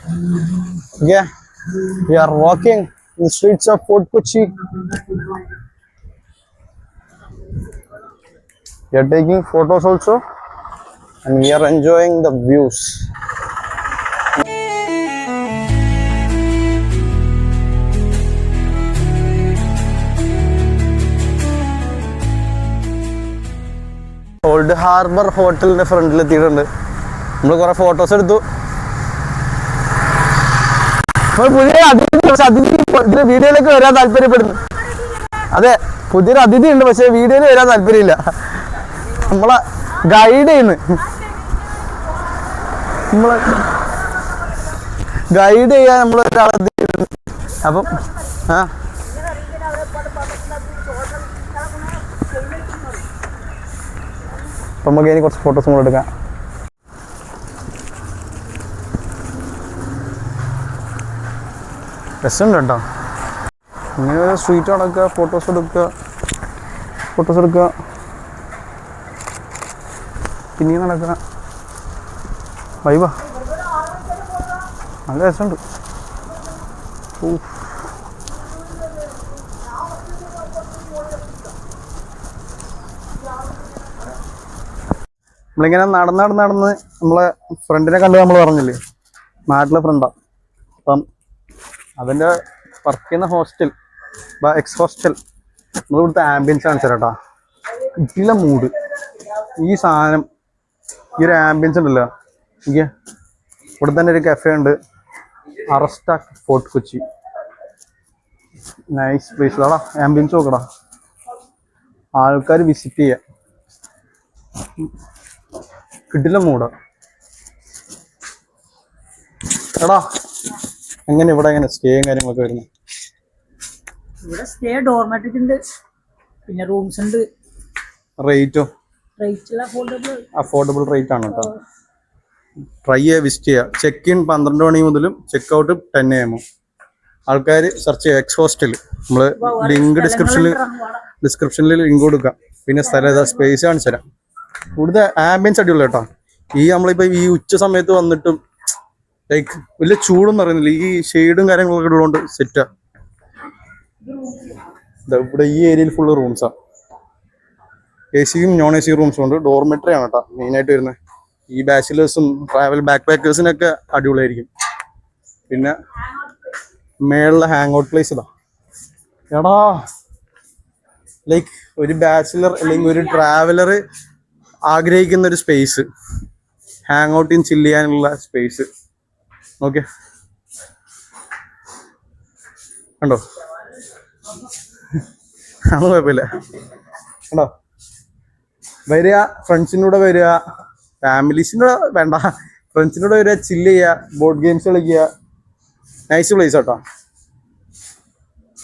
Yeah, we are walking in the streets of Fort Kochi. We are taking photos also, and we are enjoying the views. Old Harbor Hotel in the front. We took photos. വീഡിയോയിലേക്ക് വരാൻ താല്പര്യപ്പെടുന്നു. അതെ, പുതിയൊരു അതിഥി ഉണ്ട്, പക്ഷെ വീഡിയോയിൽ വരാൻ താല്പര്യമില്ല. നമ്മളെ ഗൈഡ് ചെയ്യുന്നു, ഗൈഡ് ചെയ്യാൻ നമ്മളൊരാളെ. അപ്പം നമുക്ക് ഇനി കുറച്ച് ഫോട്ടോസും കൂടെ എടുക്കാം. രസമുണ്ട് കേട്ടോ. ഇങ്ങനെ ഒരു സ്ട്രീറ്റ് നടക്കുക, ഫോട്ടോസ് എടുക്കുക, പിന്നെയും നടക്കുക. വൈബാ, നല്ല രസമുണ്ട്. നമ്മളിങ്ങനെ നടന്ന് നമ്മളെ ഫ്രണ്ടിനെ കണ്ട് നമ്മൾ പറഞ്ഞില്ലേ, നാട്ടിലെ ഫ്രണ്ടാണ്. അപ്പം അതിൻ്റെ വർക്ക് ചെയ്യുന്ന ഹോസ്റ്റൽ, എക്സ് ഹോസ്റ്റൽ, നമ്മളിവിടുത്തെ ആംബിയൻസ് കാണിച്ചു തരാം കേട്ടോ. ഇതിലെ മൂഡ്, ഈ സാധനം, ഈ ഒരു ആംബിയൻസ് ഉണ്ടല്ലോ. എനിക്ക് ഇവിടെ തന്നെ ഒരു കഫേ ഉണ്ട്, അറസ്റ്റ ഫോർട്ട് കൊച്ചി. Nice place. അതാ ആംബിയൻസ് നോക്കടാ, ആൾക്കാർ വിസിറ്റ് ചെയ്യാം. കിട്ടില്ല മൂടാ എടാ. എങ്ങനെ ഇവിടെ എങ്ങനെ സ്റ്റേയും കാര്യങ്ങളൊക്കെ വരുന്നത്? ഇവിടെ സ്റ്റേ ഡോർമെറ്ററി ഉണ്ട്, പിന്നെ റൂംസ് ഉണ്ട്. റേറ്റോ? അഫോർഡബിൾ റേറ്റ് ആണ് കേട്ടോ. ട്രൈ ചെയ്യുക, വിസിറ്റ് ചെയ്യുക. ചെക്ക് ഇൻ 12 മണി മുതലും ചെക്ക് ഔട്ട് 10 AM. ആൾക്കാർ സെർച്ച് ചെയ്യുക എക്സ് ഹോസ്റ്റൽ. നമ്മൾ ലിങ്ക് ഡിസ്ക്രിപ്ഷനിൽ ലിങ്ക് കൊടുക്കാം. പിന്നെ സ്ഥലം ഏതാ, സ്പേസ് കാണിച്ചു തരാം. ഇവിടുത്തെ ആംബിയൻസ് അടിപൊളി കേട്ടോ. നമ്മളിപ്പോൾ ഈ ഉച്ച സമയത്ത് വന്നിട്ടും ലൈക്ക് വലിയ ചൂടൊന്നും അറിയുന്നില്ല. ഈ ഷെയ്ഡും കാര്യങ്ങളൊക്കെ ഉള്ളതുകൊണ്ട് സെറ്റാ. ഇവിടെ ഈ ഏരിയയിൽ ഫുള്ള് റൂംസാണ്. AC-യും നോൺ AC റൂംസും ഉണ്ട്. ഡോർമെറ്ററി ആണ് കേട്ടോ മെയിനായിട്ട് വരുന്നത്. ഈ ബാച്ചിലേഴ്സും ട്രാവൽ ബാക്ക് പാക്കേഴ്സിനൊക്കെ അടിപൊളിയായിരിക്കും. പിന്നെ മേളിലെ ഹാങ് ഔട്ട് പ്ലേസ് ഇതാ എടാ. ലൈക്ക് ഒരു ബാച്ചിലർ അല്ലെങ്കിൽ ഒരു ട്രാവലർ ആഗ്രഹിക്കുന്ന ഒരു സ്പേസ്, ഹാങ് ഔട്ടിന് ചില്ല് ചെയ്യാനുള്ള സ്പേസ്. ഓക്കെ, കണ്ടോ? അത് കുഴപ്പമില്ല. കണ്ടോ? വരിക, ഫ്രണ്ട്സിൻ്റെ കൂടെ വരിക, ഫാമിലീസിൻ്റെ വേണ്ട, ഫ്രണ്ട്സിൻ്റെ കൂടെ വരിക, ചില്ല് ചെയ്യുക, ബോർഡ് ഗെയിംസ് കളിക്കുക. നൈസ് പ്ലേസ് കേട്ടോ.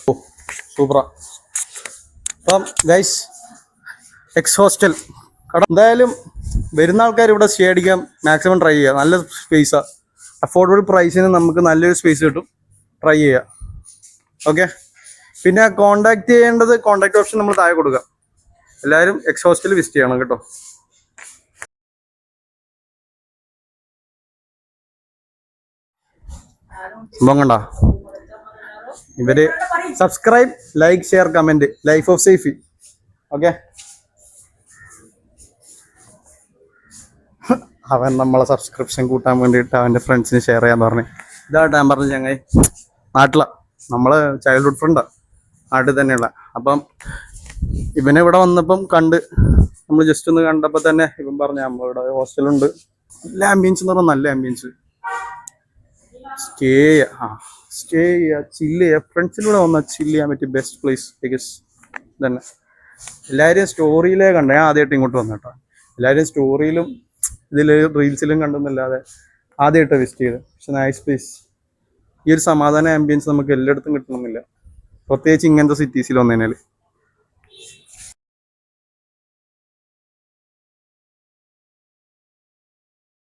ഓ സൂപ്പറാ. അപ്പം ഗൈസ്, എക്സ് ഹോസ്റ്റൽ കട എന്തായാലും വരുന്ന ആൾക്കാർ ഇവിടെ സ്റ്റേ അടിക്കാൻ മാക്സിമം ട്രൈ ചെയ്യുക. നല്ല സ്പേസാണ്, അഫോർഡബിൾ പ്രൈസിന് നമുക്ക് നല്ലൊരു സ്പേസ് കിട്ടും. ട്രൈ ചെയ്യുക. ഓക്കെ, പിന്നെ കോണ്ടാക്ട് ചെയ്യേണ്ടത്, കോണ്ടാക്ട് ഓപ്ഷൻ നമ്മൾ താഴെ കൊടുക്കാം. എല്ലാവരും എക്സ് ഹോസ്റ്റൽ വിസിറ്റ് ചെയ്യണം കേട്ടോ. സംഭവം കണ്ട ഇവര് subscribe, like, share, comment. Life of Safi. Okay, അവൻ നമ്മളെ സബ്സ്ക്രിപ്ഷൻ കൂട്ടാൻ വേണ്ടിയിട്ട് അവൻ്റെ ഫ്രണ്ട്സിന് ഷെയർ ചെയ്യാൻ പറഞ്ഞു. ഇതായിട്ട് ഞാൻ പറഞ്ഞു, ചങ്ങായി നാട്ടിലാണ്, നമ്മള് ചൈൽഡ്ഹുഡ് ഫ്രണ്ടാണ്, നാട്ടിൽ തന്നെയുള്ള. അപ്പം ഇവനെ ഇവിടെ വന്നപ്പം കണ്ട്, നമ്മൾ ജസ്റ്റ് ഒന്ന് കണ്ടപ്പോൾ തന്നെ ഇവൻ പറഞ്ഞു നമ്മളിവിടെ ഹോസ്റ്റലുണ്ട്. നല്ല ആംബിയൻസ് എന്ന് പറഞ്ഞാൽ നല്ല ആംബിയൻസ്. സ്റ്റേ ചെയ്യുക, ചില്ല് ചെയ്യുക. ഫ്രണ്ട്സിലൂടെ വന്നാൽ ചില്ല് ചെയ്യാൻ പറ്റിയ ബെസ്റ്റ് പ്ലേസ് ബിക്കോസ് തന്നെ. എല്ലാവരും സ്റ്റോറിയിലേ കണ്ടേ, ഞാൻ ആദ്യമായിട്ട് ഇങ്ങോട്ട് വന്നു കേട്ടോ. എല്ലാവരും സ്റ്റോറിയിലും ഇതിൽ റീൽസിലും കണ്ടെന്നല്ലാതെ ആദ്യമായിട്ട് വിസിറ്റ് ചെയ്ത്. പക്ഷെ നൈസ് പ്ലേസ്. ഈ ഒരു സമാധാന ആംബിയൻസ് നമുക്ക് എല്ലായിടത്തും കിട്ടണമെന്നില്ല, പ്രത്യേകിച്ച് ഇങ്ങനത്തെ സിറ്റീസിൽ വന്നതിനാൽ.